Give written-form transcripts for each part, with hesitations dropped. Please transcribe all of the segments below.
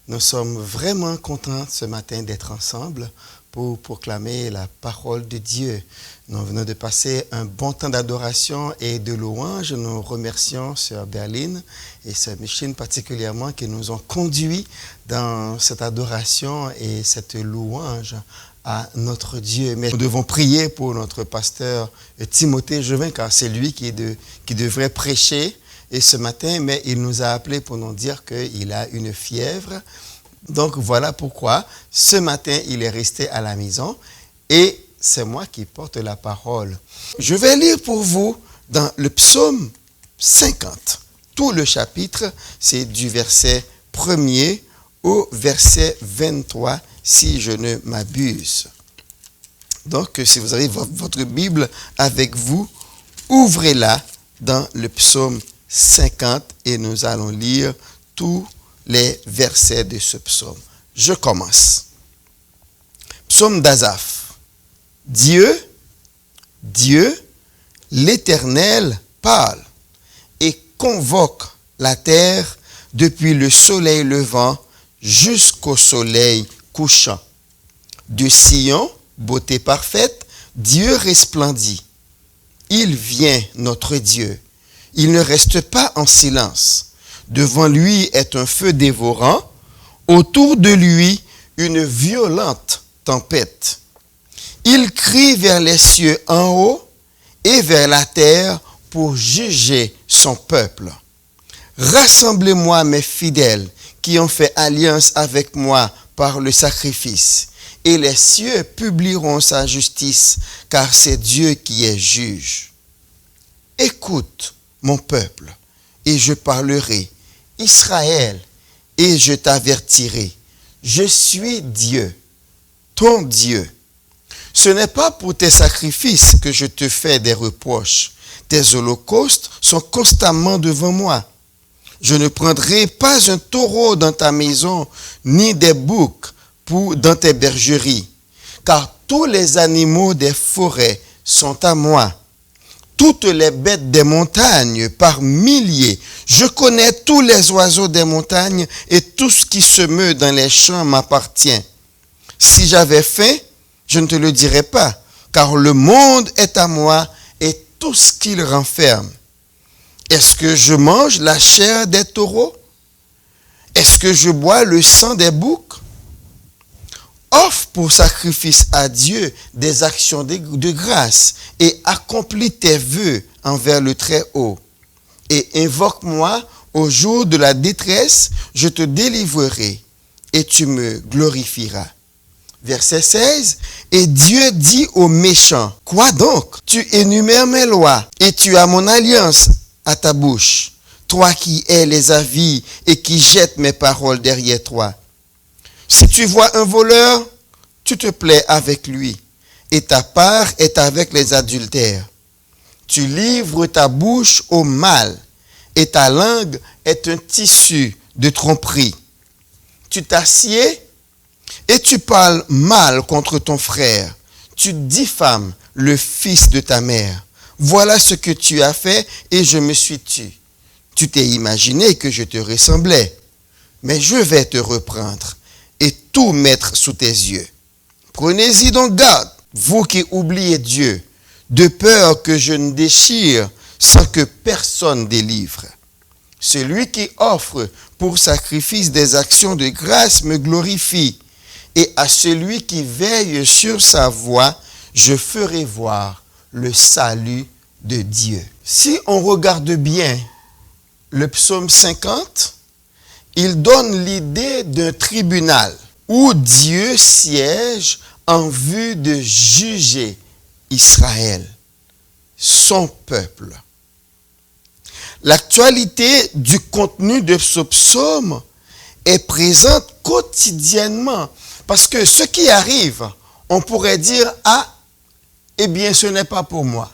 Nous sommes vraiment contents ce matin d'être ensemble pour proclamer la parole de Dieu. Nous venons de passer un bon temps d'adoration et de louange. Nous remercions Sœur Berline et Sœur Micheline particulièrement qui nous ont conduits dans cette adoration et cette louange à notre Dieu. Mais nous devons prier pour notre pasteur Timothée Jovin car c'est lui qui devrait prêcher. Et ce matin, mais il nous a appelés pour nous dire qu'il a une fièvre. Donc voilà pourquoi ce matin, il est resté à la maison et c'est moi qui porte la parole. Je vais lire pour vous dans le psaume 50. Tout le chapitre, c'est du verset 1er au verset 23, si je ne m'abuse. Donc, si vous avez votre Bible avec vous, ouvrez-la dans le psaume 50 et nous allons lire tous les versets de ce psaume. Je commence. Psaume d'Asaph. Dieu, l'Éternel parle et convoque la terre depuis le soleil levant jusqu'au soleil couchant. De Sion, beauté parfaite, Dieu resplendit. Il vient, notre Dieu. Il ne reste pas en silence. Devant lui est un feu dévorant. Autour de lui, une violente tempête. Il crie vers les cieux en haut et vers la terre pour juger son peuple. Rassemblez-moi mes fidèles qui ont fait alliance avec moi par le sacrifice. Et les cieux publieront sa justice, car c'est Dieu qui est juge. Écoute, mon peuple, et je parlerai. Israël, et je t'avertirai. Je suis Dieu, ton Dieu. Ce n'est pas pour tes sacrifices que je te fais des reproches. Tes holocaustes sont constamment devant moi. Je ne prendrai pas un taureau dans ta maison, ni des boucs dans tes bergeries, car tous les animaux des forêts sont à moi. Toutes les bêtes des montagnes par milliers. Je connais tous les oiseaux des montagnes et tout ce qui se meut dans les champs m'appartient. Si j'avais faim, je ne te le dirais pas, car le monde est à moi et tout ce qu'il renferme. Est-ce que je mange la chair des taureaux? Est-ce que je bois le sang des boucs? Offre pour sacrifice à Dieu des actions de grâce et accomplis tes vœux envers le Très-Haut. Et invoque-moi au jour de la détresse, je te délivrerai et tu me glorifieras. Verset 16. Et Dieu dit aux méchants, quoi donc? Tu énumères mes lois et tu as mon alliance à ta bouche. Toi qui hais les avis et qui jettes mes paroles derrière toi. Si tu vois un voleur, tu te plais avec lui, et ta part est avec les adultères. Tu livres ta bouche au mal, et ta langue est un tissu de tromperie. Tu t'assieds et tu parles mal contre ton frère. Tu diffames le fils de ta mère. Voilà ce que tu as fait, et je me suis tu. Tu t'es imaginé que je te ressemblais, mais je vais te reprendre et tout mettre sous tes yeux. Prenez-y donc garde, vous qui oubliez Dieu, de peur que je ne déchire sans que personne délivre. Celui qui offre pour sacrifice des actions de grâce me glorifie, et à celui qui veille sur sa voie, je ferai voir le salut de Dieu. Si on regarde bien le psaume 50, il donne l'idée d'un tribunal où Dieu siège en vue de juger Israël, son peuple. L'actualité du contenu de ce psaume est présente quotidiennement. Parce que ce qui arrive, on pourrait dire, eh bien ce n'est pas pour moi.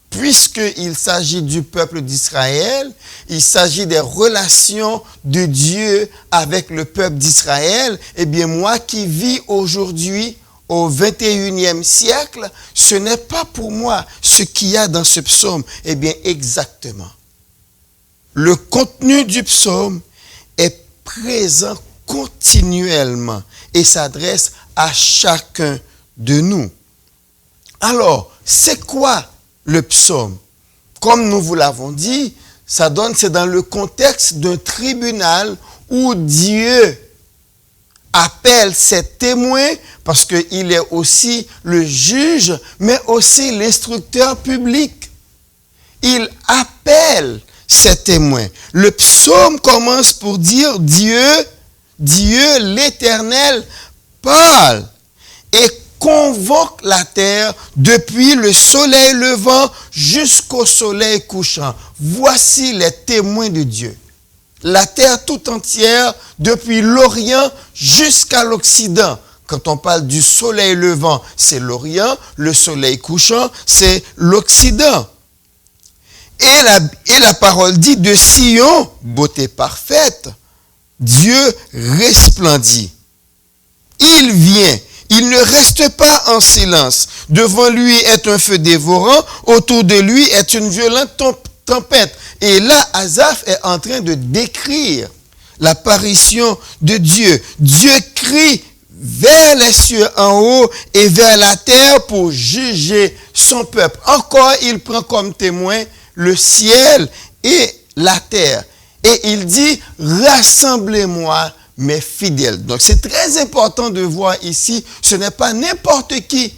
Puisqu'il s'agit du peuple d'Israël, il s'agit des relations de Dieu avec le peuple d'Israël, eh bien moi qui vis aujourd'hui au 21e siècle, ce n'est pas pour moi ce qu'il y a dans ce psaume. Eh bien exactement. Le contenu du psaume est présent continuellement et s'adresse à chacun de nous. Alors, c'est quoi le psaume? Comme nous vous l'avons dit, c'est dans le contexte d'un tribunal où Dieu appelle ses témoins parce qu'il est aussi le juge, mais aussi l'instructeur public. Il appelle ses témoins. Le psaume commence pour dire Dieu l'Éternel parle et convoque la terre depuis le soleil levant jusqu'au soleil couchant. Voici les témoins de Dieu. La terre tout entière, depuis l'Orient jusqu'à l'Occident. Quand on parle du soleil levant, c'est l'Orient, le soleil couchant, c'est l'Occident. Et la parole dit de Sion, beauté parfaite, Dieu resplendit. Il vient. Il ne reste pas en silence. Devant lui est un feu dévorant. Autour de lui est une violente tempête. Et là, Asaph est en train de décrire l'apparition de Dieu. Dieu crie vers les cieux en haut et vers la terre pour juger son peuple. Encore, il prend comme témoin le ciel et la terre. Et il dit, rassemblez-moi mes fidèles. Donc c'est très important de voir ici, ce n'est pas n'importe qui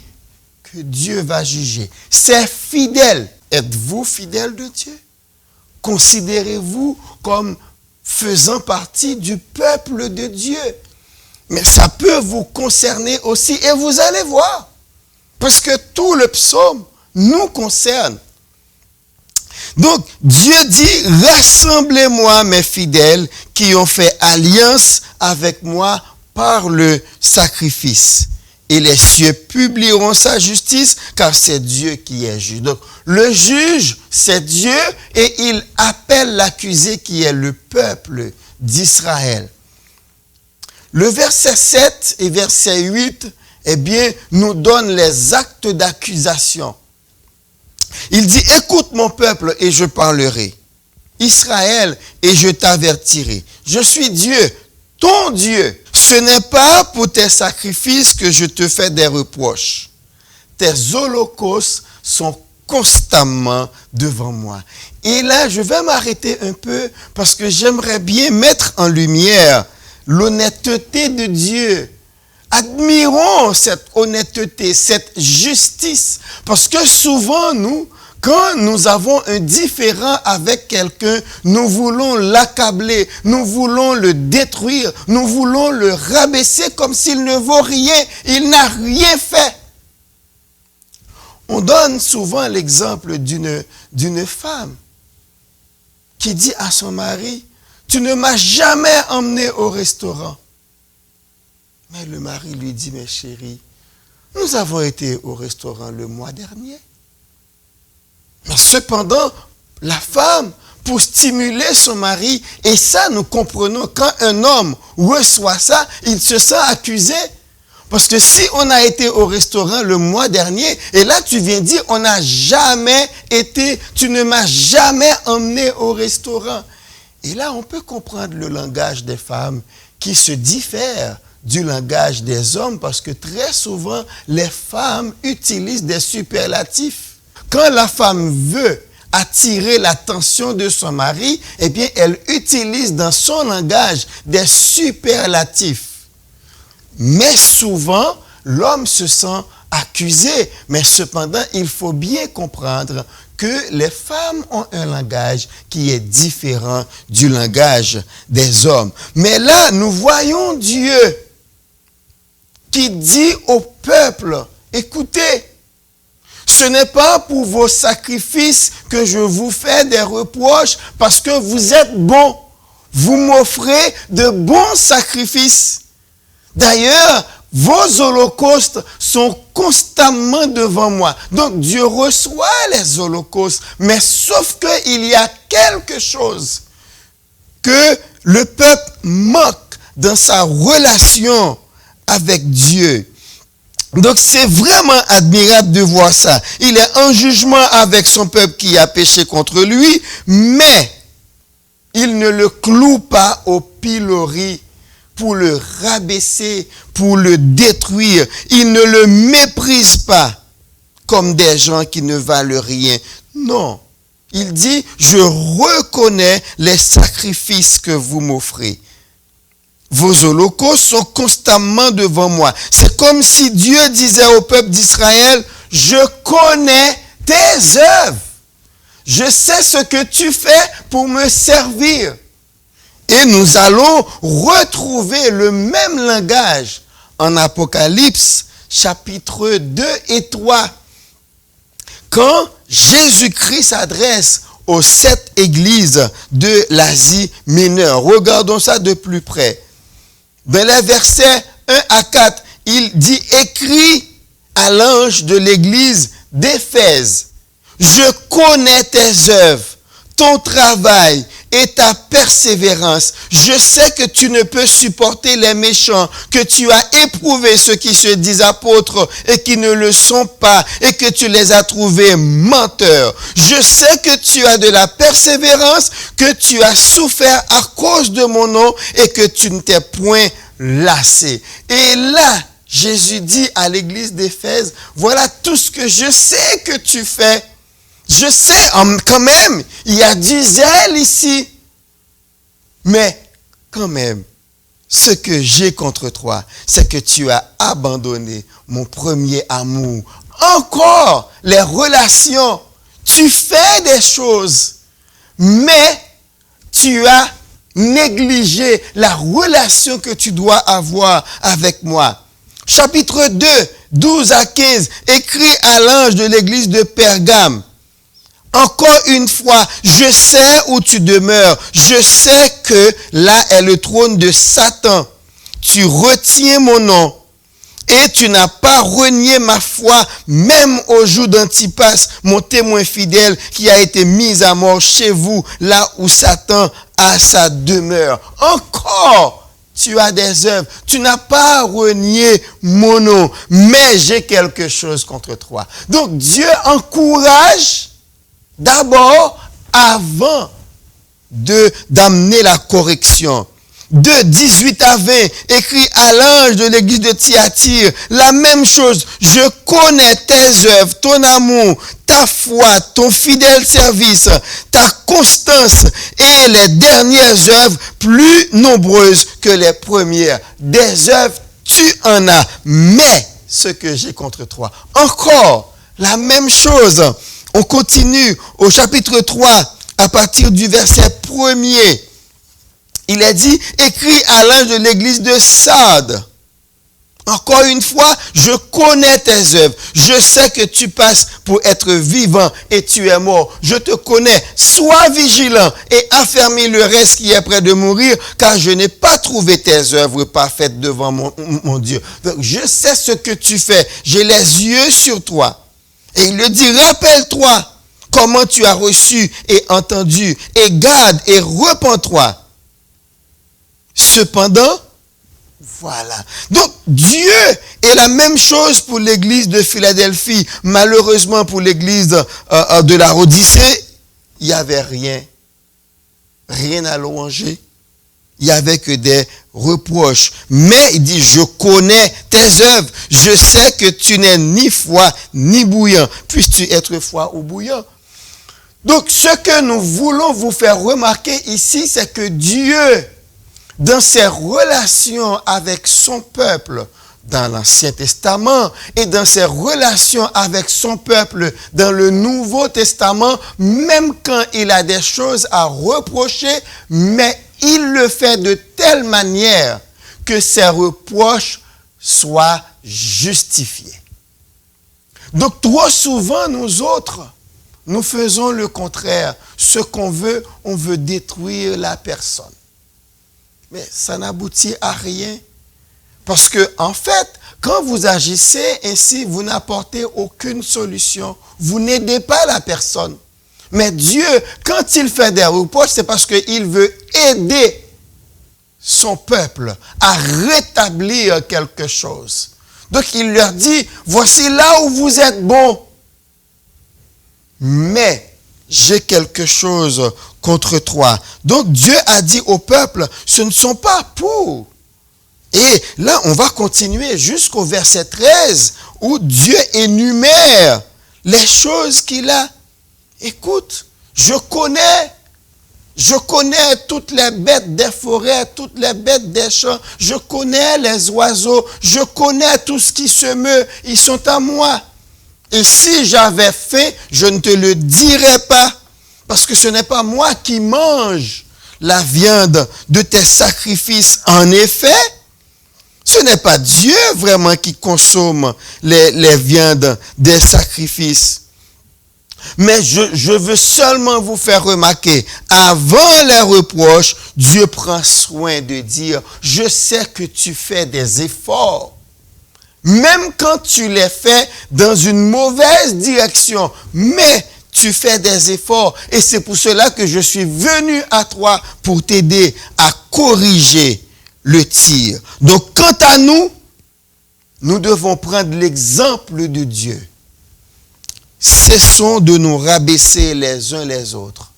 que Dieu va juger. C'est fidèle. Êtes-vous fidèle de Dieu? Considérez-vous comme faisant partie du peuple de Dieu. Mais ça peut vous concerner aussi et vous allez voir. Parce que tout le psaume nous concerne. Donc, Dieu dit, rassemblez-moi mes fidèles qui ont fait alliance avec moi par le sacrifice. Et les cieux publieront sa justice, car c'est Dieu qui est juge. Donc, le juge, c'est Dieu, et il appelle l'accusé qui est le peuple d'Israël. Le verset 7 et verset 8, eh bien, nous donnent les actes d'accusation. Il dit, écoute mon peuple et je parlerai. Israël et je t'avertirai. Je suis Dieu, ton Dieu. Ce n'est pas pour tes sacrifices que je te fais des reproches. Tes holocaustes sont constamment devant moi. Et là, je vais m'arrêter un peu parce que j'aimerais bien mettre en lumière l'honnêteté de Dieu. Admirons cette honnêteté, cette justice, parce que souvent nous, quand nous avons un différend avec quelqu'un, nous voulons l'accabler, nous voulons le détruire, nous voulons le rabaisser comme s'il ne vaut rien, il n'a rien fait. On donne souvent l'exemple d'une femme qui dit à son mari, « Tu ne m'as jamais emmené au restaurant. » Mais le mari lui dit, « Mais chérie, nous avons été au restaurant le mois dernier. » Mais cependant, la femme, pour stimuler son mari, et ça nous comprenons, quand un homme reçoit ça, il se sent accusé. Parce que si on a été au restaurant le mois dernier, et là tu viens dire, on n'a jamais été, tu ne m'as jamais emmené au restaurant. Et là, on peut comprendre le langage des femmes qui se diffère du langage des hommes parce que très souvent, les femmes utilisent des superlatifs. Quand la femme veut attirer l'attention de son mari, eh bien, elle utilise dans son langage des superlatifs. Mais souvent, l'homme se sent accusé. Mais cependant, il faut bien comprendre que les femmes ont un langage qui est différent du langage des hommes. Mais là, nous voyons Dieu qui dit au peuple, écoutez, ce n'est pas pour vos sacrifices que je vous fais des reproches parce que vous êtes bons. Vous m'offrez de bons sacrifices. D'ailleurs, vos holocaustes sont constamment devant moi. Donc Dieu reçoit les holocaustes, mais sauf qu'il y a quelque chose que le peuple manque dans sa relation avec Dieu. Donc c'est vraiment admirable de voir ça. Il est en jugement avec son peuple qui a péché contre lui, mais il ne le cloue pas au pilori pour le rabaisser, pour le détruire. Ils ne le méprisent pas comme des gens qui ne valent rien. Non. Il dit, je reconnais les sacrifices que vous m'offrez. Vos holocaustes sont constamment devant moi. C'est comme si Dieu disait au peuple d'Israël, je connais tes œuvres. Je sais ce que tu fais pour me servir. Et nous allons retrouver le même langage en Apocalypse, chapitre 2 et 3. Quand Jésus-Christ s'adresse aux 7 églises de l'Asie mineure. Regardons ça de plus près. Dans les versets 1 à 4, il dit, écris à l'ange de l'église d'Éphèse, je connais tes œuvres, ton travail et ta persévérance. Je sais que tu ne peux supporter les méchants, que tu as éprouvé ceux qui se disent apôtres et qui ne le sont pas, et que tu les as trouvés menteurs. Je sais que tu as de la persévérance, que tu as souffert à cause de mon nom et que tu ne t'es point lassé. Et là, Jésus dit à l'église d'Éphèse, voilà tout ce que je sais que tu fais. Je sais, quand même, il y a du zèle ici. Mais quand même, ce que j'ai contre toi, c'est que tu as abandonné mon premier amour. Encore, les relations, tu fais des choses, mais tu as négligé la relation que tu dois avoir avec moi. Chapitre 2, 12 à 15, écrit à l'ange de l'église de Pergame. Encore une fois, je sais où tu demeures. Je sais que là est le trône de Satan. Tu retiens mon nom et tu n'as pas renié ma foi, même au jour d'Antipas, mon témoin fidèle qui a été mis à mort chez vous, là où Satan a sa demeure. Encore, tu as des œuvres. Tu n'as pas renié mon nom, mais j'ai quelque chose contre toi. Donc Dieu encourage d'abord, avant d'amener la correction. De 18 à 20, écrit à l'ange de l'église de Thyatire, la même chose. Je connais tes œuvres, ton amour, ta foi, ton fidèle service, ta constance et les dernières œuvres plus nombreuses que les premières. Des œuvres, tu en as, mais ce que j'ai contre toi. Encore, la même chose. On continue au chapitre 3, à partir du verset 1er. Il est dit, écrit à l'ange de l'église de Sardes. Encore une fois, je connais tes œuvres. Je sais que tu passes pour être vivant et tu es mort. Je te connais. Sois vigilant et affermis le reste qui est près de mourir, car je n'ai pas trouvé tes œuvres parfaites devant mon Dieu. Donc, je sais ce que tu fais. J'ai les yeux sur toi. Et il le dit, rappelle-toi comment tu as reçu et entendu, et garde et repens-toi. Cependant, voilà. Donc, Dieu est la même chose pour l'église de Philadelphie. Malheureusement, pour l'église de la Odyssée, il n'y avait rien. Rien à louanger. Il n'y avait que des reproches. Mais il dit, je connais tes œuvres. Je sais que tu n'es ni froid ni bouillant. Puisses-tu être froid ou bouillant? Donc, ce que nous voulons vous faire remarquer ici, c'est que Dieu, dans ses relations avec son peuple, dans l'Ancien Testament, et dans ses relations avec son peuple dans le Nouveau Testament, même quand il a des choses à reprocher, mais il le fait de telle manière que ses reproches soient justifiés. Donc, trop souvent, nous autres, nous faisons le contraire. Ce qu'on veut, on veut détruire la personne. Mais ça n'aboutit à rien. Parce que, en fait, quand vous agissez ainsi, vous n'apportez aucune solution. Vous n'aidez pas la personne. Mais Dieu, quand il fait des reproches, c'est parce qu'il veut aider son peuple à rétablir quelque chose. Donc, il leur dit, voici là où vous êtes bons. Mais j'ai quelque chose contre toi. Donc, Dieu a dit au peuple, ce ne sont pas pour Et là, on va continuer jusqu'au verset 13 où Dieu énumère les choses qu'il a. Écoute, je connais toutes les bêtes des forêts, toutes les bêtes des champs. Je connais les oiseaux. Je connais tout ce qui se meut. Ils sont à moi. Et si j'avais faim, je ne te le dirais pas. Parce que ce n'est pas moi qui mange la viande de tes sacrifices. En effet, ce n'est pas Dieu vraiment qui consomme les viandes des sacrifices. Mais je veux seulement vous faire remarquer, avant les reproches, Dieu prend soin de dire, je sais que tu fais des efforts. Même quand tu les fais dans une mauvaise direction, mais tu fais des efforts. Et c'est pour cela que je suis venu à toi pour t'aider à corriger le tir. Donc, quant à nous, nous devons prendre l'exemple de Dieu. Cessons de nous rabaisser les uns les autres.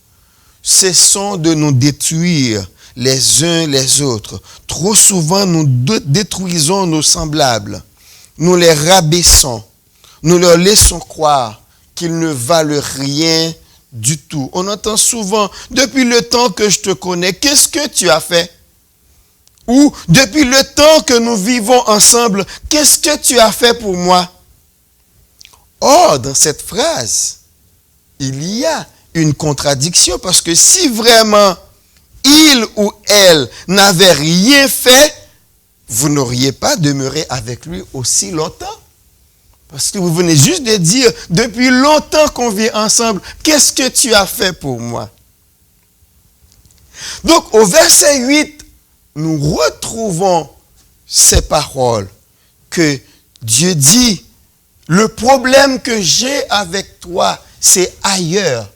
Cessons de nous détruire les uns les autres. Trop souvent, nous détruisons nos semblables. Nous les rabaissons. Nous leur laissons croire qu'ils ne valent rien du tout. On entend souvent, depuis le temps que je te connais, qu'est-ce que tu as fait? Ou, depuis le temps que nous vivons ensemble, qu'est-ce que tu as fait pour moi? Or, dans cette phrase, il y a une contradiction parce que si vraiment il ou elle n'avait rien fait, vous n'auriez pas demeuré avec lui aussi longtemps. Parce que vous venez juste de dire, depuis longtemps qu'on vit ensemble, qu'est-ce que tu as fait pour moi? Donc, au verset 8, nous retrouvons ces paroles que Dieu dit, le problème que j'ai avec toi, c'est ailleurs.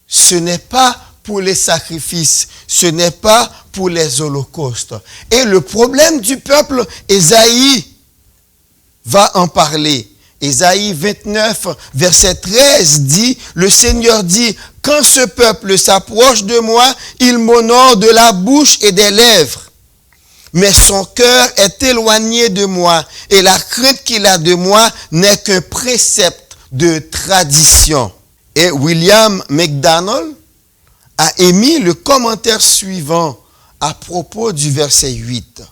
Ce n'est pas pour les sacrifices, ce n'est pas pour les holocaustes. Et le problème du peuple, Ésaïe va en parler. Ésaïe 29, verset 13 dit, le Seigneur dit, quand ce peuple s'approche de moi, il m'honore de la bouche et des lèvres. Mais son cœur est éloigné de moi et la crainte qu'il a de moi n'est qu'un précepte de tradition. Et William McDonald a émis le commentaire suivant à propos du verset 8.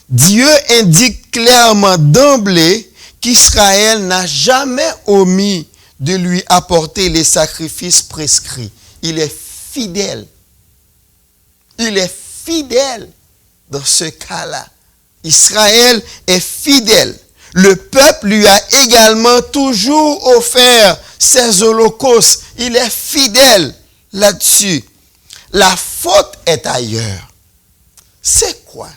Dieu indique clairement d'emblée qu'Israël n'a jamais omis de lui apporter les sacrifices prescrits. Il est fidèle. Il est fidèle dans ce cas-là. Israël est fidèle. Le peuple lui a également toujours offert ses holocaustes. Il est fidèle là-dessus. La faute est ailleurs. C'est quoi?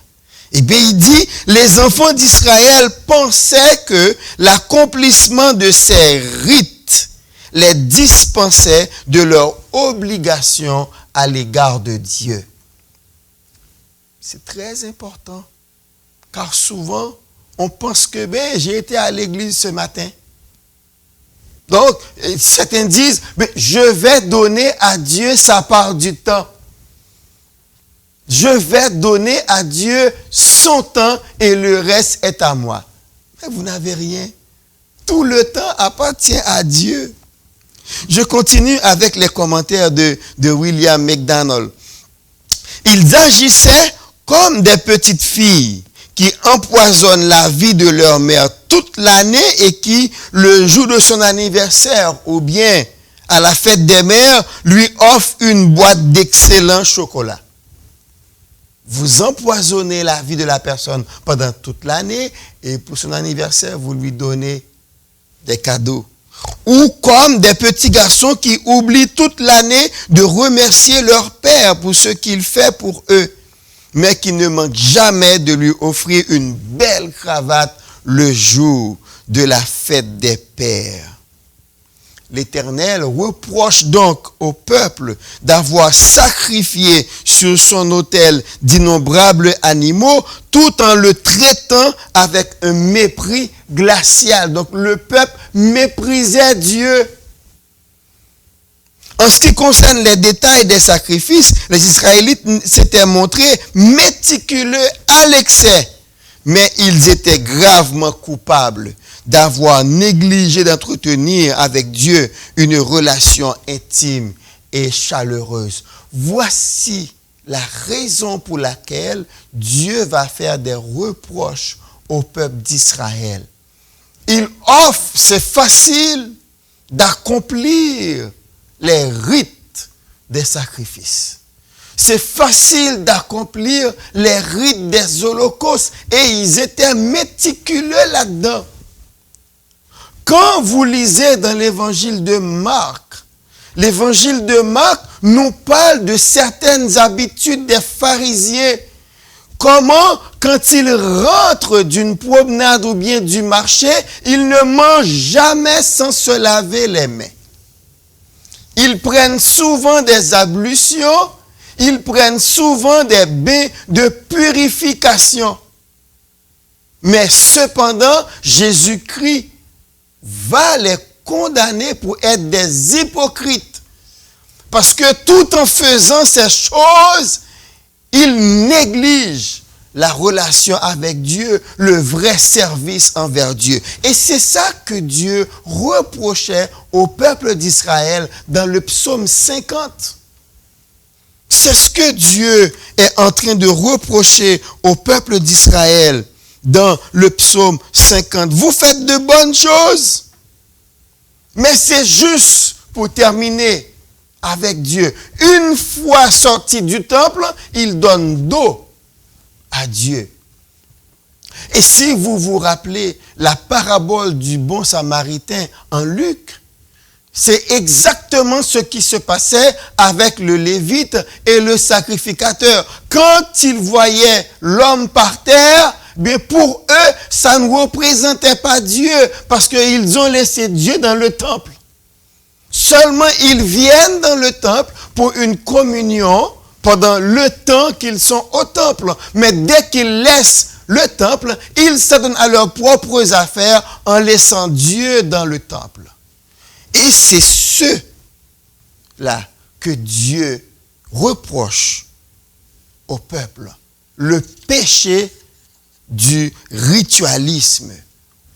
Eh bien, il dit, les enfants d'Israël pensaient que l'accomplissement de ces rites les dispensait de leur obligation à l'égard de Dieu. C'est très important, car souvent, on pense que, j'ai été à l'église ce matin. Donc, certains disent, je vais donner à Dieu sa part du temps. Je vais donner à Dieu son temps et le reste est à moi. Mais vous n'avez rien. Tout le temps appartient à Dieu. Je continue avec les commentaires de William McDonald. Ils agissaient comme des petites filles qui empoisonnent la vie de leur mère toute l'année et qui, le jour de son anniversaire ou bien à la fête des mères, lui offrent une boîte d'excellent chocolat. Vous empoisonnez la vie de la personne pendant toute l'année et pour son anniversaire, vous lui donnez des cadeaux. Ou comme des petits garçons qui oublient toute l'année de remercier leur père pour ce qu'il fait pour eux, mais qui ne manquent jamais de lui offrir une belle cravate le jour de la fête des pères. L'Éternel reproche donc au peuple d'avoir sacrifié sur son autel d'innombrables animaux tout en le traitant avec un mépris glacial. Donc le peuple méprisait Dieu. En ce qui concerne les détails des sacrifices, les Israélites s'étaient montrés méticuleux à l'excès, mais ils étaient gravement coupables d'avoir négligé d'entretenir avec Dieu une relation intime et chaleureuse. Voici la raison pour laquelle Dieu va faire des reproches au peuple d'Israël. Il offre, c'est facile d'accomplir les rites des sacrifices. C'est facile d'accomplir les rites des holocaustes et ils étaient méticuleux là-dedans. Quand vous lisez dans l'évangile de Marc nous parle de certaines habitudes des pharisiens. Comment, quand ils rentrent d'une promenade ou bien du marché, ils ne mangent jamais sans se laver les mains. Ils prennent souvent des ablutions, ils prennent souvent des bains de purification. Mais cependant, Jésus-Christ va les condamner pour être des hypocrites. Parce que tout en faisant ces choses, ils négligent la relation avec Dieu, le vrai service envers Dieu. Et c'est ça que Dieu reprochait au peuple d'Israël dans le psaume 50. C'est ce que Dieu est en train de reprocher au peuple d'Israël dans le psaume 50. Vous faites de bonnes choses, mais c'est juste pour terminer avec Dieu. Une fois sorti du temple, il donne d'eau à Dieu. Et si vous vous rappelez la parabole du bon samaritain en Luc, c'est exactement ce qui se passait avec le lévite et le sacrificateur. Quand ils voyaient l'homme par terre, bien pour eux, ça ne représentait pas Dieu parce qu'ils ont laissé Dieu dans le temple. Seulement, ils viennent dans le temple pour une communion pendant le temps qu'ils sont au temple. Mais dès qu'ils laissent le temple, ils s'adonnent à leurs propres affaires en laissant Dieu dans le temple. Et c'est ceux-là que Dieu reproche au peuple. Le péché du ritualisme.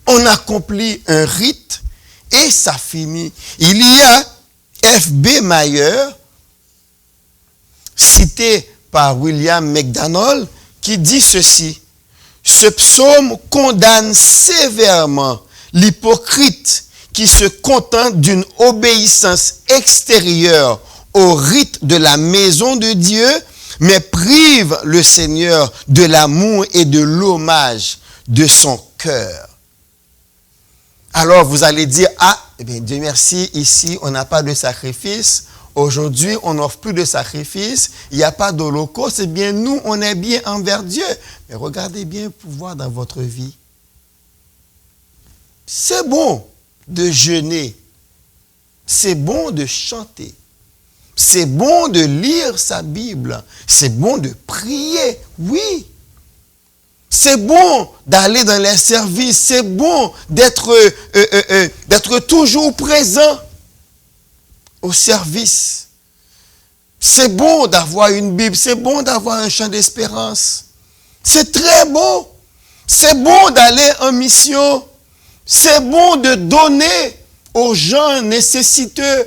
On accomplit un rite et ça finit. Il y a F.B. Meyer, cité par William McDonnell, qui dit ceci. Ce psaume condamne sévèrement l'hypocrite qui se contente d'une obéissance extérieure au rite de la maison de Dieu, mais prive le Seigneur de l'amour et de l'hommage de son cœur. Alors vous allez dire, eh bien, Dieu merci, ici on n'a pas de sacrifice, aujourd'hui on n'offre plus de sacrifice, il n'y a pas d'holocauste, eh bien nous on est bien envers Dieu. Mais regardez bien pour voir dans votre vie. C'est bon de jeûner, c'est bon de chanter, c'est bon de lire sa Bible, c'est bon de prier, oui. C'est bon d'aller dans les services, c'est bon d'être toujours présent au service. C'est bon d'avoir une Bible, c'est bon d'avoir un chant d'espérance. C'est très bon. C'est bon d'aller en mission. C'est bon de donner aux gens nécessiteux.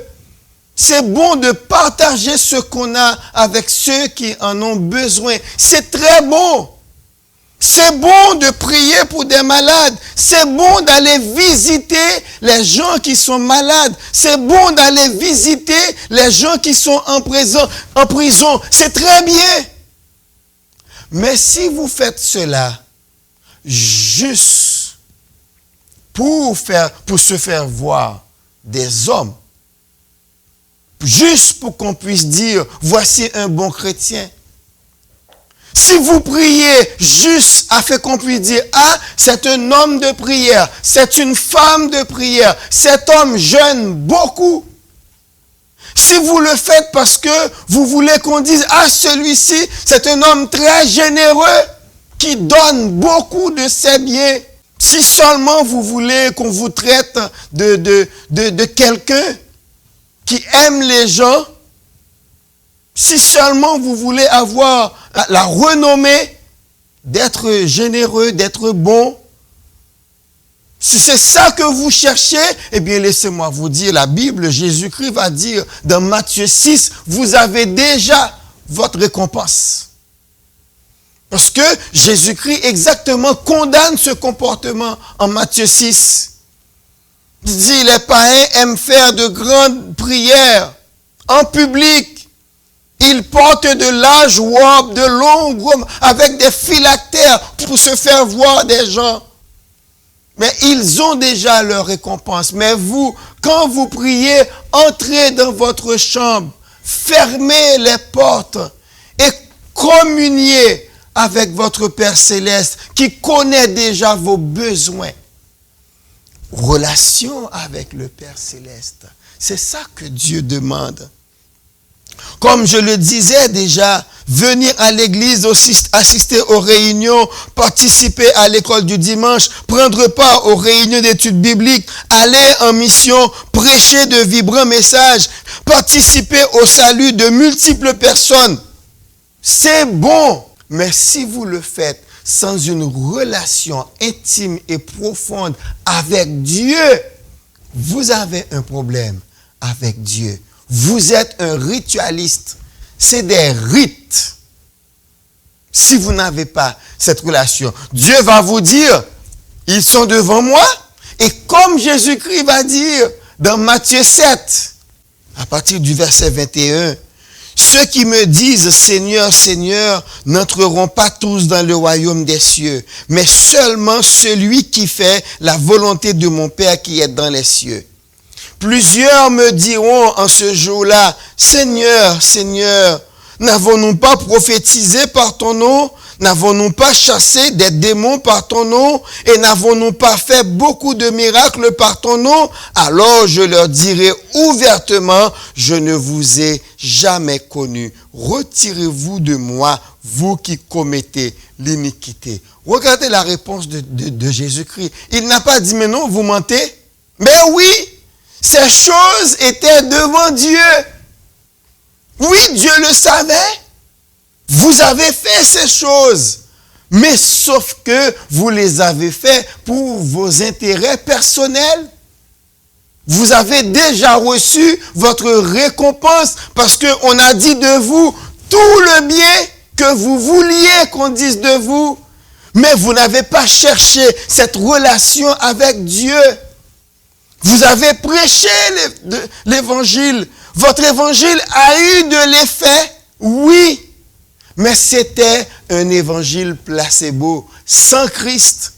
C'est bon de partager ce qu'on a avec ceux qui en ont besoin. C'est très bon. C'est bon de prier pour des malades. C'est bon d'aller visiter les gens qui sont malades. C'est bon d'aller visiter les gens qui sont en prison. C'est très bien. Mais si vous faites cela juste pour se faire voir des hommes, juste pour qu'on puisse dire, voici un bon chrétien. Si vous priez juste afin qu'on puisse dire, c'est un homme de prière, c'est une femme de prière, cet homme jeûne beaucoup. Si vous le faites parce que vous voulez qu'on dise, celui-ci, c'est un homme très généreux qui donne beaucoup de ses biens. Si seulement vous voulez qu'on vous traite de quelqu'un qui aime les gens, si seulement vous voulez avoir la renommée d'être généreux, d'être bon, si c'est ça que vous cherchez, eh bien laissez-moi vous dire, la Bible, Jésus-Christ va dire dans Matthieu 6, vous avez déjà votre récompense. Parce que Jésus-Christ exactement condamne ce comportement en Matthieu 6. Il dit, les païens aiment faire de grandes prières en public. Ils portent de larges robes, de longues robes, avec des phylactères pour se faire voir des gens. Mais ils ont déjà leur récompense. Mais vous, quand vous priez, entrez dans votre chambre, fermez les portes et communiez avec votre Père Céleste qui connaît déjà vos besoins. Relation avec le Père Céleste. C'est ça que Dieu demande. Comme je le disais déjà, venir à l'église, assister aux réunions, participer à l'école du dimanche, prendre part aux réunions d'études bibliques, aller en mission, prêcher de vibrants messages, participer au salut de multiples personnes. C'est bon, mais si vous le faites sans une relation intime et profonde avec Dieu, vous avez un problème avec Dieu. Vous êtes un ritualiste. C'est des rites. Si vous n'avez pas cette relation, Dieu va vous dire, ils sont devant moi. Et comme Jésus-Christ va dire dans Matthieu 7, à partir du verset 21, ceux qui me disent Seigneur, Seigneur, n'entreront pas tous dans le royaume des cieux, mais seulement celui qui fait la volonté de mon Père qui est dans les cieux. Plusieurs me diront en ce jour-là, Seigneur, Seigneur, n'avons-nous pas prophétisé par ton nom? N'avons-nous pas chassé des démons par ton nom? Et n'avons-nous pas fait beaucoup de miracles par ton nom? Alors je leur dirai ouvertement, je ne vous ai jamais connu. Retirez-vous de moi, vous qui commettez l'iniquité. Regardez la réponse de Jésus-Christ. Il n'a pas dit, mais non, vous mentez. Mais oui! Ces choses étaient devant Dieu. Oui, Dieu le savait. Vous avez fait ces choses. Mais sauf que vous les avez fait pour vos intérêts personnels. Vous avez déjà reçu votre récompense parce qu'on a dit de vous tout le bien que vous vouliez qu'on dise de vous. Mais vous n'avez pas cherché cette relation avec Dieu. Vous avez prêché l'évangile. Votre évangile a eu de l'effet, oui. Mais c'était un évangile placebo, sans Christ.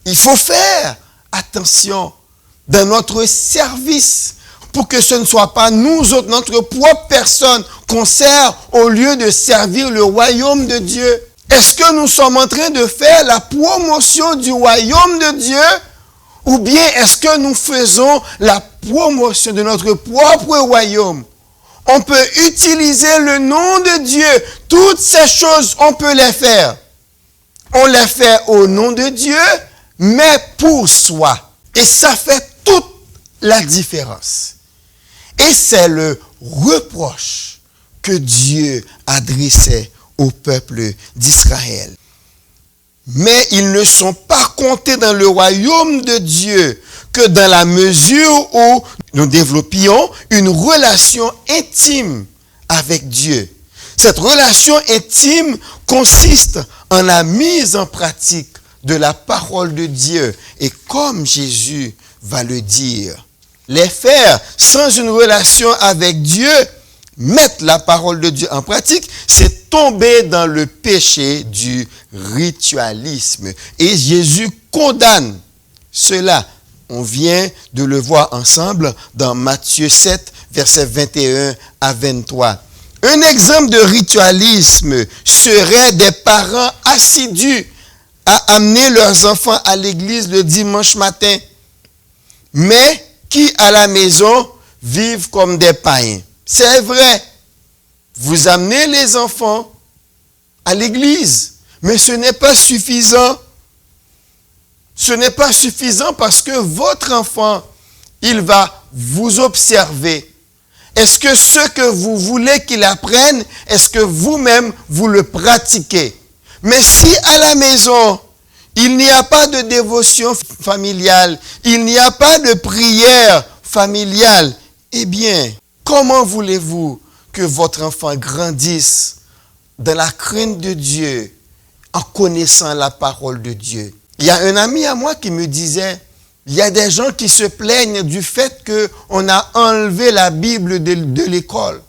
Il faut faire attention dans notre service pour que ce ne soit pas nous autres, notre propre personne, qu'on sert au lieu de servir le royaume de Dieu. Est-ce que nous sommes en train de faire la promotion du royaume de Dieu? Ou bien est-ce que nous faisons la promotion de notre propre royaume? On peut utiliser le nom de Dieu. Toutes ces choses, on peut les faire. On les fait au nom de Dieu, mais pour soi. Et ça fait toute la différence. Et c'est le reproche que Dieu adressait au peuple d'Israël. Mais ils ne sont pas comptés dans le royaume de Dieu que dans la mesure où nous développions une relation intime avec Dieu. Cette relation intime consiste en la mise en pratique de la parole de Dieu. Et comme Jésus va le dire, les faire sans une relation avec Dieu, mettre la parole de Dieu en pratique, c'est tomber dans le péché du ritualisme. Et Jésus condamne cela. On vient de le voir ensemble dans Matthieu 7, versets 21 à 23. Un exemple de ritualisme serait des parents assidus à amener leurs enfants à l'église le dimanche matin, mais qui à la maison vivent comme des païens. C'est vrai, vous amenez les enfants à l'église, mais ce n'est pas suffisant. Ce n'est pas suffisant parce que votre enfant, il va vous observer. Est-ce que ce que vous voulez qu'il apprenne, est-ce que vous-même, vous le pratiquez? Mais si à la maison, il n'y a pas de dévotion familiale, il n'y a pas de prière familiale, eh bien, comment voulez-vous que votre enfant grandisse dans la crainte de Dieu, en connaissant la parole de Dieu? Il y a un ami à moi qui me disait, il y a des gens qui se plaignent du fait qu'on a enlevé la Bible de l'école.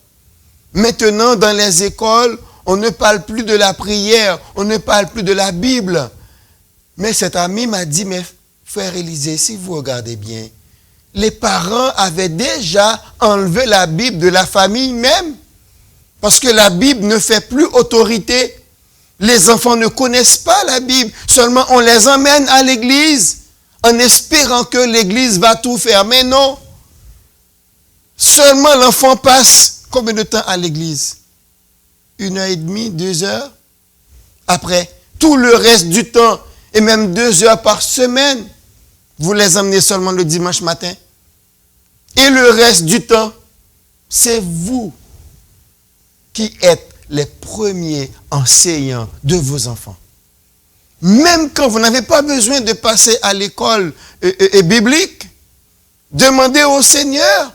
Maintenant, dans les écoles, on ne parle plus de la prière, on ne parle plus de la Bible. Mais cet ami m'a dit, mais frère Élisée, si vous regardez bien, les parents avaient déjà enlevé la Bible de la famille même. Parce que la Bible ne fait plus autorité. Les enfants ne connaissent pas la Bible. Seulement, on les emmène à l'église en espérant que l'église va tout faire. Mais non. Seulement, l'enfant passe combien de temps à l'église? 1h30, 2 heures. Après, tout le reste du temps, et même 2 heures par semaine, vous les emmenez seulement le dimanche matin. Et le reste du temps, c'est vous qui êtes les premiers enseignants de vos enfants. Même quand vous n'avez pas besoin de passer à l'école biblique, demandez au Seigneur.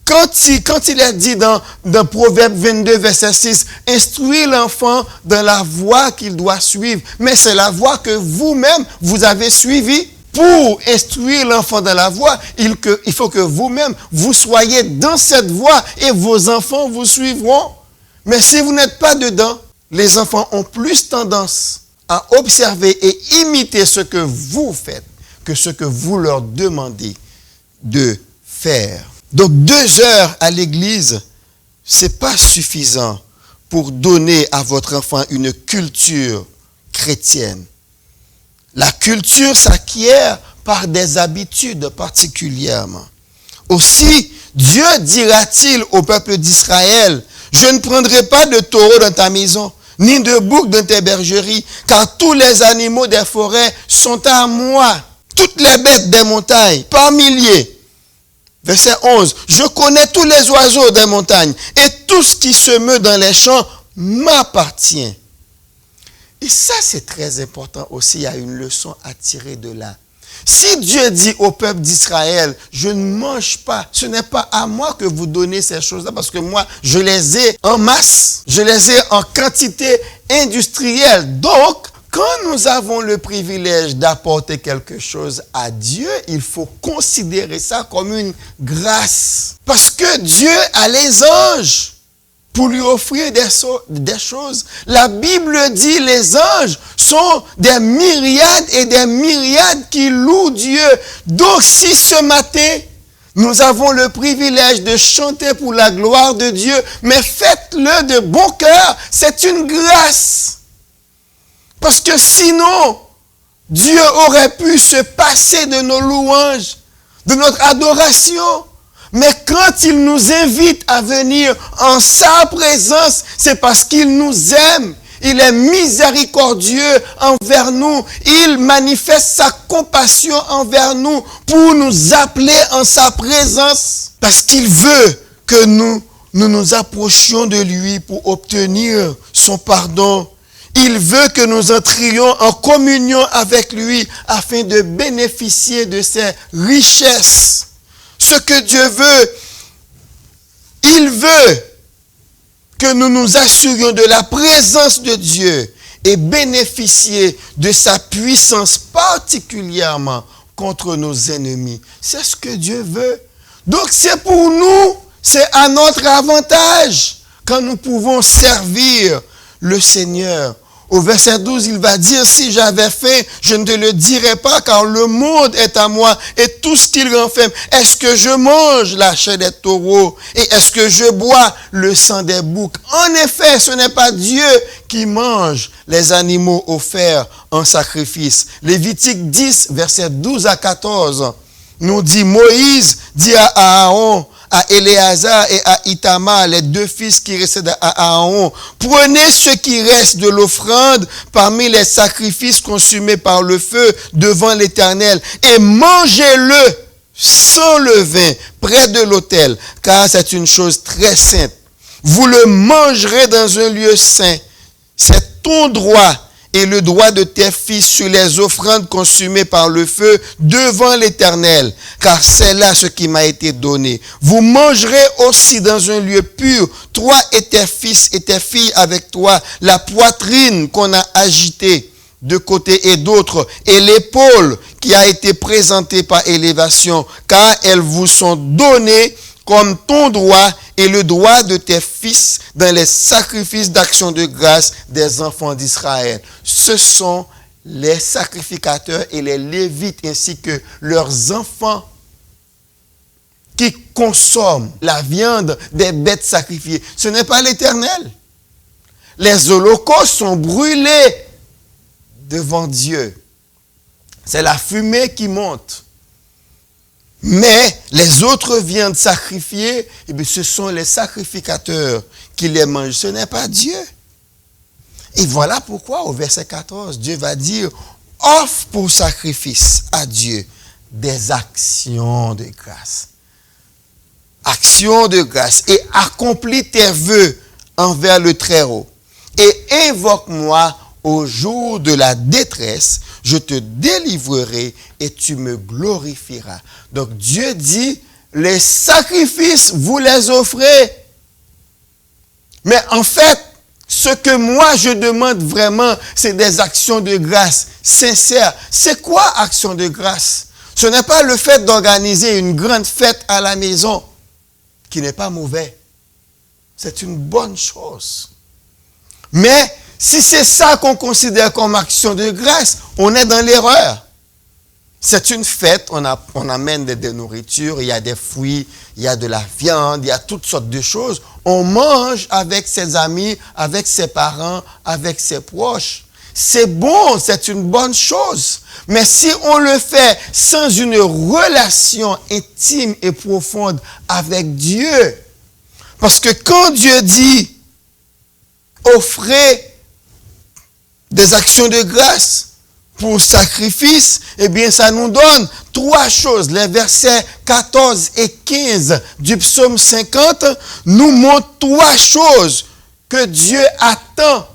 Quand il a dit dans Proverbe 22, verset 6, instruis l'enfant dans la voie qu'il doit suivre. Mais c'est la voie que vous-même, vous avez suivie. Pour instruire l'enfant dans la voie, il faut que vous-même, vous soyez dans cette voie et vos enfants vous suivront. Mais si vous n'êtes pas dedans, les enfants ont plus tendance à observer et imiter ce que vous faites que ce que vous leur demandez de faire. Donc 2 heures à l'église, ce n'est pas suffisant pour donner à votre enfant une culture chrétienne. La culture s'acquiert par des habitudes particulièrement. Aussi, Dieu dira-t-il au peuple d'Israël, je ne prendrai pas de taureau dans ta maison, ni de bouc dans tes bergeries, car tous les animaux des forêts sont à moi. Toutes les bêtes des montagnes, par milliers. Verset 11, je connais tous les oiseaux des montagnes, et tout ce qui se meut dans les champs m'appartient. Et ça, c'est très important aussi. Il y a une leçon à tirer de là. Si Dieu dit au peuple d'Israël, je ne mange pas, ce n'est pas à moi que vous donnez ces choses-là, parce que moi, je les ai en masse, je les ai en quantité industrielle. Donc, quand nous avons le privilège d'apporter quelque chose à Dieu, il faut considérer ça comme une grâce. Parce que Dieu a les anges pour lui offrir des choses. La Bible dit les anges sont des myriades et des myriades qui louent Dieu. Donc si ce matin, nous avons le privilège de chanter pour la gloire de Dieu, mais faites-le de bon cœur, c'est une grâce. Parce que sinon, Dieu aurait pu se passer de nos louanges, de notre adoration. Mais quand il nous invite à venir en sa présence, c'est parce qu'il nous aime. Il est miséricordieux envers nous. Il manifeste sa compassion envers nous pour nous appeler en sa présence. Parce qu'il veut que nous approchions de lui pour obtenir son pardon. Il veut que nous entrions en communion avec lui afin de bénéficier de ses richesses. Ce que Dieu veut, il veut que nous nous assurions de la présence de Dieu et bénéficier de sa puissance particulièrement contre nos ennemis. C'est ce que Dieu veut. Donc c'est pour nous, c'est à notre avantage quand nous pouvons servir le Seigneur. Au verset 12, il va dire, si j'avais faim, je ne te le dirais pas, car le monde est à moi et tout ce qu'il renferme. Est-ce que je mange la chair des taureaux et est-ce que je bois le sang des boucs? En effet, ce n'est pas Dieu qui mange les animaux offerts en sacrifice. Lévitique 10, verset 12 à 14, nous dit, Moïse dit à Aaron, à Éléazar et à Itamar, les 2 fils qui restent à Aaron, prenez ce qui reste de l'offrande parmi les sacrifices consumés par le feu devant l'Éternel et mangez-le sans levain, près de l'autel, car c'est une chose très sainte. Vous le mangerez dans un lieu saint. C'est ton droit et le droit de tes fils sur les offrandes consumées par le feu devant l'Éternel, car c'est là ce qui m'a été donné. Vous mangerez aussi dans un lieu pur, toi et tes fils et tes filles avec toi, la poitrine qu'on a agitée de côté et d'autre, et l'épaule qui a été présentée par élévation, car elles vous sont données comme ton droit et le droit de tes fils dans les sacrifices d'action de grâce des enfants d'Israël. Ce sont les sacrificateurs et les Lévites ainsi que leurs enfants qui consomment la viande des bêtes sacrifiées. Ce n'est pas l'Éternel. Les holocaustes sont brûlés devant Dieu. C'est la fumée qui monte. Mais les autres viandes sacrifiées, eh bien, ce sont les sacrificateurs qui les mangent. Ce n'est pas Dieu. Et voilà pourquoi au verset 14, Dieu va dire, offre pour sacrifice à Dieu des actions de grâce. Actions de grâce. Et accomplis tes vœux envers le Très-Haut. Et invoque-moi au jour de la détresse, je te délivrerai et tu me glorifieras. Donc Dieu dit, les sacrifices, vous les offrez. Mais en fait, ce que moi je demande vraiment, c'est des actions de grâce sincères. C'est quoi action de grâce? Ce n'est pas le fait d'organiser une grande fête à la maison, qui n'est pas mauvais. C'est une bonne chose. Mais si c'est ça qu'on considère comme action de grâce, on est dans l'erreur. C'est une fête, on amène des nourritures, il y a des fruits, il y a de la viande, il y a toutes sortes de choses. On mange avec ses amis, avec ses parents, avec ses proches. C'est bon, c'est une bonne chose. Mais si on le fait sans une relation intime et profonde avec Dieu, parce que quand Dieu dit offrez des actions de grâce pour sacrifice, eh bien, ça nous donne trois choses. Les versets 14 et 15 du psaume 50 nous montrent trois choses que Dieu attend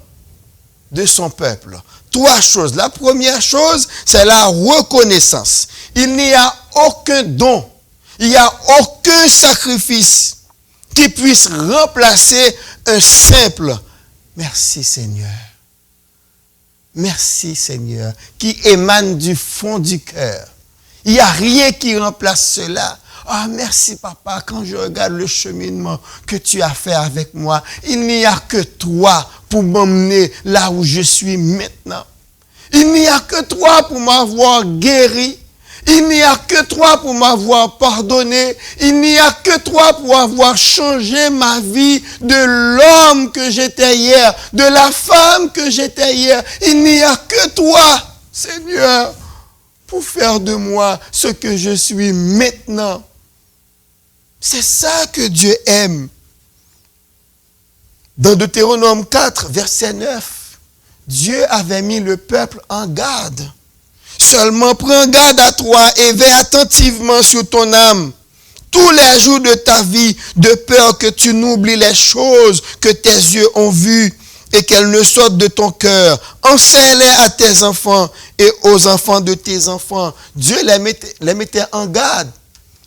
de son peuple. Trois choses. La première chose, c'est la reconnaissance. Il n'y a aucun don, il n'y a aucun sacrifice qui puisse remplacer un simple « Merci Seigneur ». Merci Seigneur, qui émane du fond du cœur. Il n'y a rien qui remplace cela. Ah, merci papa, quand je regarde le cheminement que tu as fait avec moi, il n'y a que toi pour m'emmener là où je suis maintenant. Il n'y a que toi pour m'avoir guéri. Il n'y a que toi pour m'avoir pardonné. Il n'y a que toi pour avoir changé ma vie de l'homme que j'étais hier, de la femme que j'étais hier. Il n'y a que toi, Seigneur, pour faire de moi ce que je suis maintenant. C'est ça que Dieu aime. Dans Deutéronome 4, verset 9, Dieu avait mis le peuple en garde. Seulement prends garde à toi et veille attentivement sur ton âme tous les jours de ta vie, de peur que tu n'oublies les choses que tes yeux ont vues et qu'elles ne sortent de ton cœur. Enseigne-les à tes enfants et aux enfants de tes enfants. Dieu les mettait en garde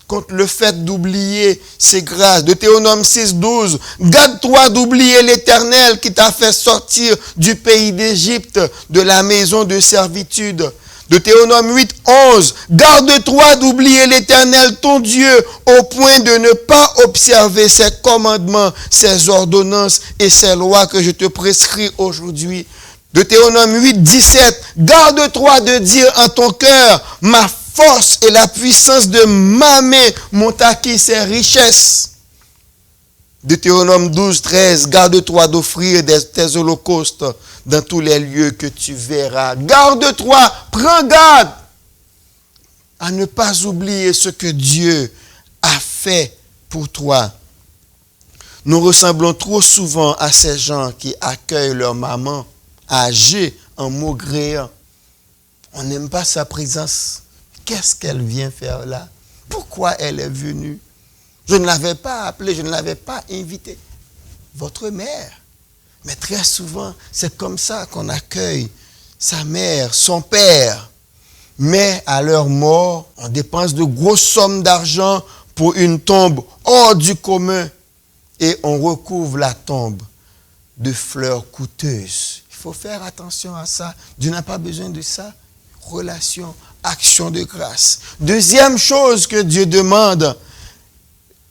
contre le fait d'oublier ses grâces. Deutéronome 6, 12. Garde-toi d'oublier l'Éternel qui t'a fait sortir du pays d'Égypte, de la maison de servitude. Deutéronome 8, 11. Garde-toi d'oublier l'Éternel, ton Dieu, au point de ne pas observer ses commandements, ses ordonnances et ses lois que je te prescris aujourd'hui. Deutéronome 8, 17. Garde-toi de dire en ton cœur, ma force et la puissance de ma main m'ont acquis ces richesses. Deutéronome 12, 13. Garde-toi d'offrir tes holocaustes dans tous les lieux que tu verras. Garde-toi, prends garde à ne pas oublier ce que Dieu a fait pour toi. Nous ressemblons trop souvent à ces gens qui accueillent leur maman âgée en maugréant. On n'aime pas sa présence. Qu'est-ce qu'elle vient faire là? Pourquoi elle est venue? Je ne l'avais pas appelée, je ne l'avais pas invitée. Votre mère. Mais très souvent, c'est comme ça qu'on accueille sa mère, son père. Mais à leur mort, on dépense de grosses sommes d'argent pour une tombe hors du commun et on recouvre la tombe de fleurs coûteuses. Il faut faire attention à ça. Dieu n'a pas besoin de ça. Relation, action de grâce. Deuxième chose que Dieu demande,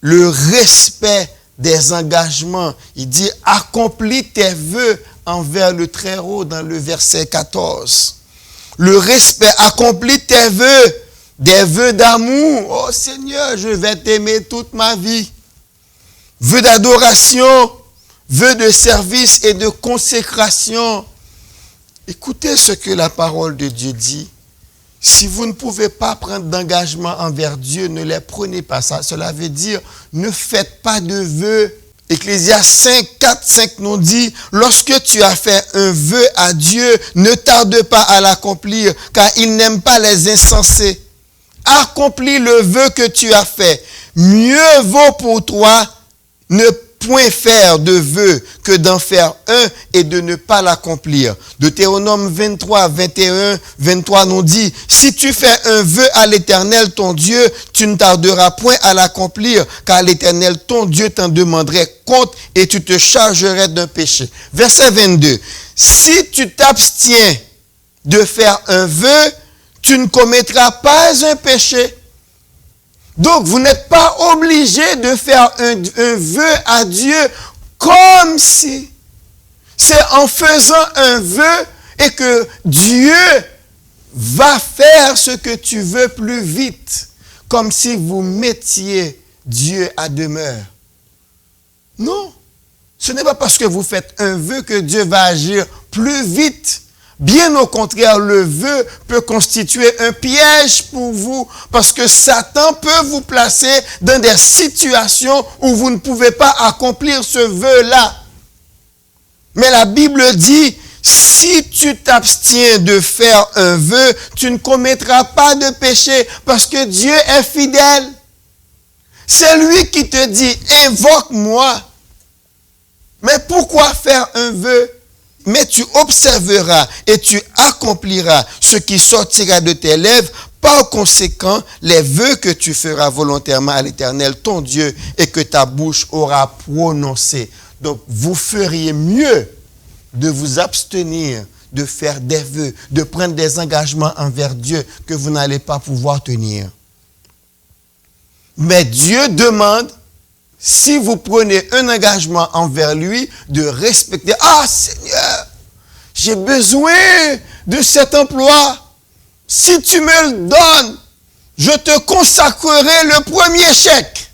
le respect des engagements. Il dit, accomplis tes vœux envers le Très-Haut dans le verset 14. Le respect, accomplis tes vœux, des vœux d'amour. Oh Seigneur, je vais t'aimer toute ma vie. Vœux d'adoration, vœux de service et de consécration. Écoutez ce que la parole de Dieu dit. Si vous ne pouvez pas prendre d'engagement envers Dieu, ne les prenez pas. Cela veut dire, ne faites pas de vœux. Ecclésiaste 5, 4, 5 nous dit, lorsque tu as fait un vœu à Dieu, ne tarde pas à l'accomplir, car il n'aime pas les insensés. Accomplis le vœu que tu as fait. Mieux vaut pour toi ne point faire de vœu que d'en faire un et de ne pas l'accomplir. Deutéronome 23, 21, 23 nous dit, si tu fais un vœu à l'Éternel ton Dieu, tu ne tarderas point à l'accomplir, car l'Éternel ton Dieu t'en demanderait compte et tu te chargerais d'un péché. Verset 22, si tu t'abstiens de faire un vœu, tu ne commettras pas un péché. Donc, vous n'êtes pas obligé de faire un vœu à Dieu comme si c'est en faisant un vœu et que Dieu va faire ce que tu veux plus vite, comme si vous mettiez Dieu à demeure. Non, ce n'est pas parce que vous faites un vœu que Dieu va agir plus vite. Bien au contraire, le vœu peut constituer un piège pour vous parce que Satan peut vous placer dans des situations où vous ne pouvez pas accomplir ce vœu-là. Mais la Bible dit, si tu t'abstiens de faire un vœu, tu ne commettras pas de péché parce que Dieu est fidèle. C'est lui qui te dit, invoque-moi. Mais pourquoi faire un vœu? Mais tu observeras et tu accompliras ce qui sortira de tes lèvres. Par conséquent, les vœux que tu feras volontairement à l'Éternel, ton Dieu, et que ta bouche aura prononcé. Donc, vous feriez mieux de vous abstenir de faire des vœux, de prendre des engagements envers Dieu que vous n'allez pas pouvoir tenir. Mais Dieu demande, si vous prenez un engagement envers lui, de respecter. Ah Seigneur, j'ai besoin de cet emploi. Si tu me le donnes, je te consacrerai le premier chèque.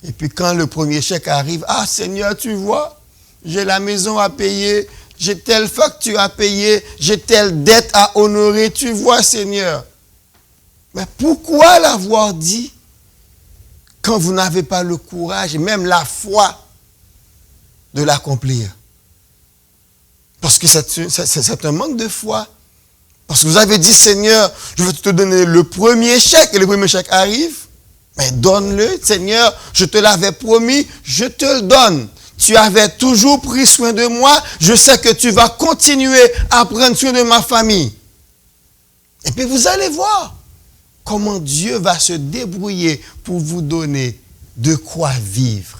Et puis quand le premier chèque arrive, ah Seigneur, tu vois, j'ai la maison à payer, j'ai telle facture à payer, j'ai telle dette à honorer, tu vois Seigneur. Mais pourquoi l'avoir dit quand vous n'avez pas le courage et même la foi de l'accomplir? Parce que c'est un manque de foi. Parce que vous avez dit, Seigneur, je vais te donner le premier chèque, et le premier chèque arrive. Mais donne-le, Seigneur, je te l'avais promis, je te le donne. Tu avais toujours pris soin de moi, je sais que tu vas continuer à prendre soin de ma famille. Et puis vous allez voir comment Dieu va se débrouiller pour vous donner de quoi vivre.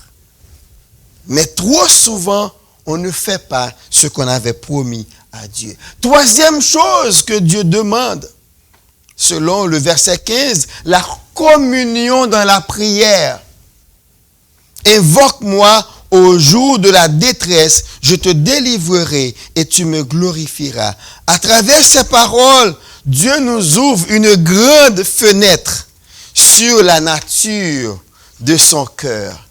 Mais trop souvent, on ne fait pas ce qu'on avait promis à Dieu. Troisième chose que Dieu demande, selon le verset 15, la communion dans la prière. Invoque-moi au jour de la détresse, je te délivrerai et tu me glorifieras. À travers ces paroles, Dieu nous ouvre une grande fenêtre sur la nature de son cœur.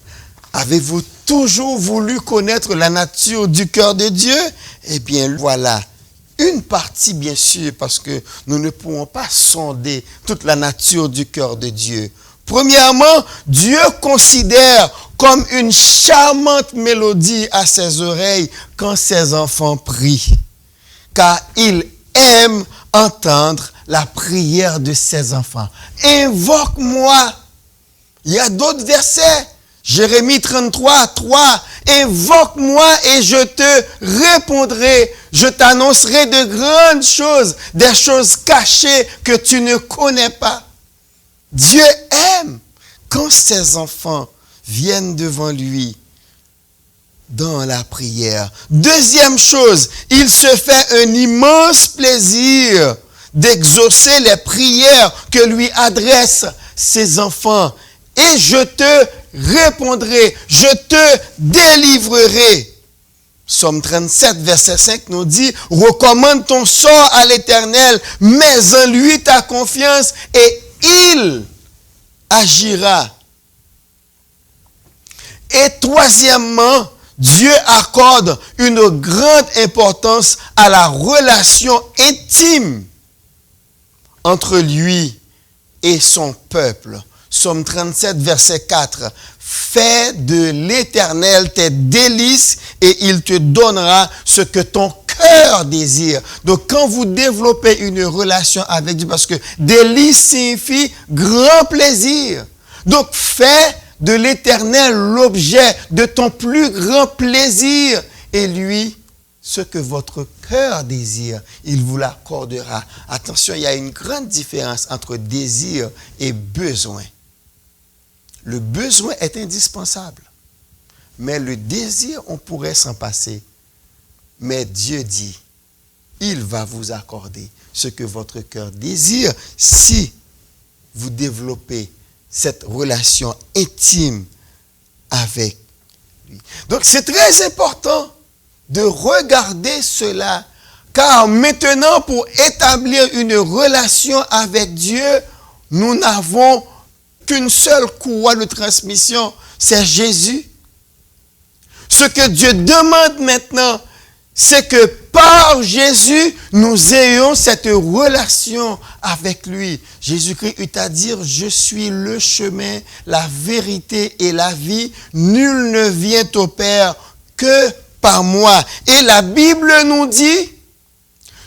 Avez-vous toujours voulu connaître la nature du cœur de Dieu? Eh bien, voilà. Une partie, bien sûr, parce que nous ne pouvons pas sonder toute la nature du cœur de Dieu. Premièrement, Dieu considère comme une charmante mélodie à ses oreilles quand ses enfants prient. Car il aime entendre la prière de ses enfants. Invoque-moi. Il y a d'autres versets. Jérémie 33, 3. Invoque-moi et je te répondrai. Je t'annoncerai de grandes choses, des choses cachées que tu ne connais pas. Dieu aime quand ses enfants viennent devant lui dans la prière. Deuxième chose, il se fait un immense plaisir d'exaucer les prières que lui adressent ses enfants. Et je te répondrai, je te délivrerai. Psaume 37, verset 5 nous dit, recommande ton sort à l'Éternel, mets en lui ta confiance et il agira. Et troisièmement, Dieu accorde une grande importance à la relation intime entre lui et son peuple. Psaume 37, verset 4. Fais de l'Éternel tes délices et il te donnera ce que ton cœur désire. Donc, quand vous développez une relation avec Dieu, parce que délice signifie grand plaisir. Donc, fais de l'Éternel l'objet de ton plus grand plaisir. Et lui, ce que votre cœur désire, il vous l'accordera. Attention, il y a une grande différence entre désir et besoin. Le besoin est indispensable. Mais le désir, on pourrait s'en passer. Mais Dieu dit, il va vous accorder ce que votre cœur désire si vous développez cette relation intime avec lui. Donc c'est très important de regarder cela, car maintenant pour établir une relation avec Dieu, nous n'avons qu'une seule courroie de transmission, c'est Jésus. Ce que Dieu demande maintenant, c'est que par Jésus, nous ayons cette relation avec lui. Jésus-Christ eut à dire, je suis le chemin, la vérité et la vie. Nul ne vient au Père que par moi. Et la Bible nous dit,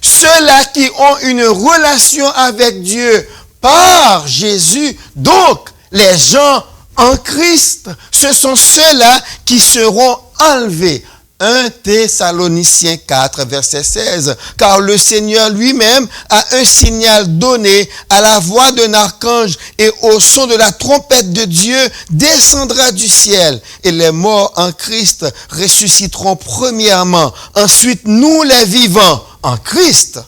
ceux-là qui ont une relation avec Dieu par Jésus, donc les gens en Christ, ce sont ceux-là qui seront enlevés. 1 Thessaloniciens 4, verset 16. Car le Seigneur lui-même a un signal donné à la voix d'un archange et au son de la trompette de Dieu descendra du ciel. Et les morts en Christ ressusciteront premièrement. Ensuite, nous les vivants en Christ,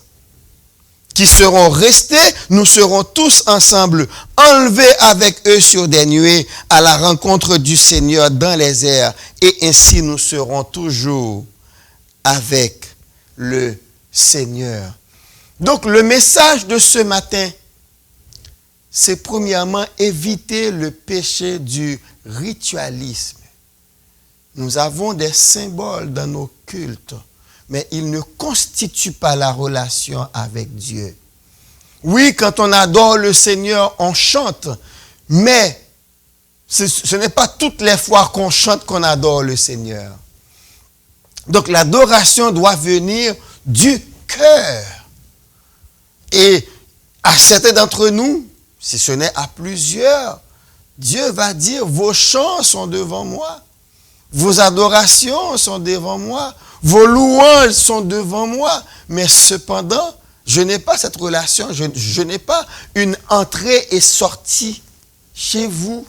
qui seront restés, nous serons tous ensemble enlevés avec eux sur des nuées à la rencontre du Seigneur dans les airs. Et ainsi nous serons toujours avec le Seigneur. Donc le message de ce matin, c'est premièrement éviter le péché du ritualisme. Nous avons des symboles dans nos cultes, mais ils ne constituent pas la relation avec Dieu. Oui, quand on adore le Seigneur, on chante, mais ce n'est pas toutes les fois qu'on chante qu'on adore le Seigneur. Donc l'adoration doit venir du cœur. Et à certains d'entre nous, si ce n'est à plusieurs, Dieu va dire, vos chants sont devant moi, vos adorations sont devant moi, vos louanges sont devant moi, mais cependant, je n'ai pas cette relation, je n'ai pas une entrée et sortie chez vous.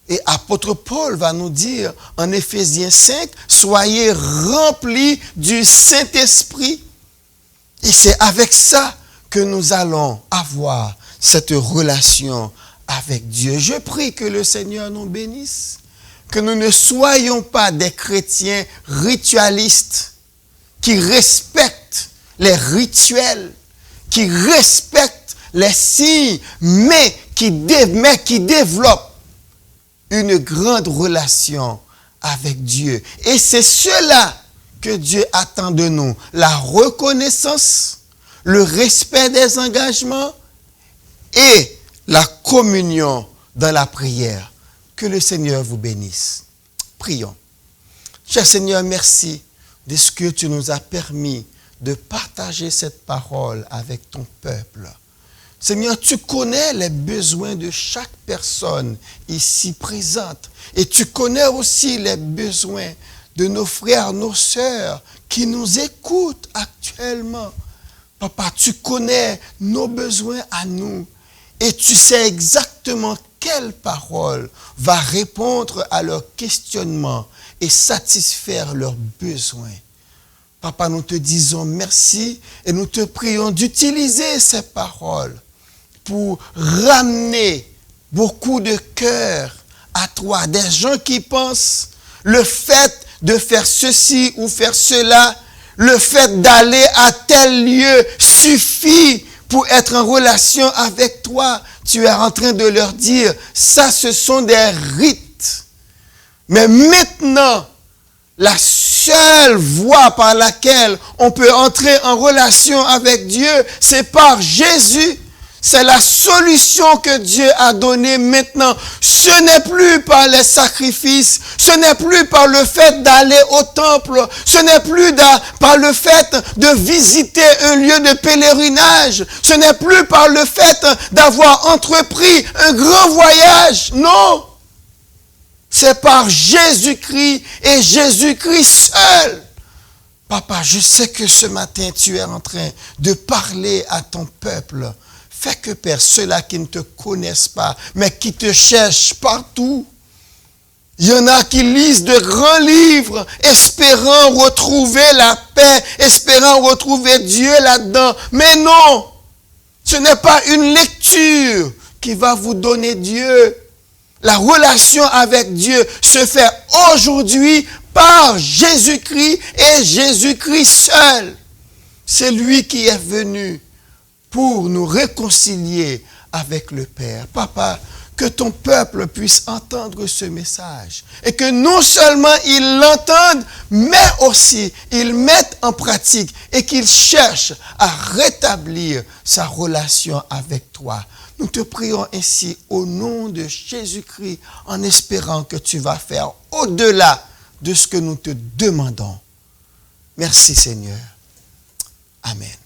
Et apôtre Paul va nous dire en Éphésiens 5, soyez remplis du Saint-Esprit. Et c'est avec ça que nous allons avoir cette relation avec Dieu. Je prie que le Seigneur nous bénisse. Que nous ne soyons pas des chrétiens ritualistes qui respectent les rituels, qui respectent les signes, mais qui développent une grande relation avec Dieu. Et c'est cela que Dieu attend de nous. La reconnaissance, le respect des engagements et la communion dans la prière. Que le Seigneur vous bénisse. Prions. Cher Seigneur, merci de ce que tu nous as permis de partager cette parole avec ton peuple. Seigneur, tu connais les besoins de chaque personne ici présente. Et tu connais aussi les besoins de nos frères, nos sœurs qui nous écoutent actuellement. Papa, tu connais nos besoins à nous. Et tu sais exactement quelle parole va répondre à leurs questionnements et satisfaire leurs besoins. Papa, nous te disons merci et nous te prions d'utiliser ces paroles pour ramener beaucoup de cœurs à toi. Des gens qui pensent le fait de faire ceci ou faire cela, le fait d'aller à tel lieu suffit pour être en relation avec toi. Tu es en train de leur dire, ça ce sont des rites. Mais maintenant, la seule voie par laquelle on peut entrer en relation avec Dieu, c'est par Jésus. C'est la solution que Dieu a donnée maintenant. Ce n'est plus par les sacrifices, ce n'est plus par le fait d'aller au temple, ce n'est plus par le fait de visiter un lieu de pèlerinage, ce n'est plus par le fait d'avoir entrepris un grand voyage. Non! C'est par Jésus-Christ et Jésus-Christ seul. Papa, je sais que ce matin, tu es en train de parler à ton peuple. Fais que, Père, ceux-là qui ne te connaissent pas, mais qui te cherchent partout. Il y en a qui lisent de grands livres, espérant retrouver la paix, espérant retrouver Dieu là-dedans. Mais non, ce n'est pas une lecture qui va vous donner Dieu. La relation avec Dieu se fait aujourd'hui par Jésus-Christ et Jésus-Christ seul. C'est lui qui est venu pour nous réconcilier avec le Père. Papa, que ton peuple puisse entendre ce message et que non seulement ils l'entendent, mais aussi ils mettent en pratique et qu'ils cherchent à rétablir sa relation avec toi. Nous te prions ainsi au nom de Jésus-Christ en espérant que tu vas faire au-delà de ce que nous te demandons. Merci Seigneur. Amen.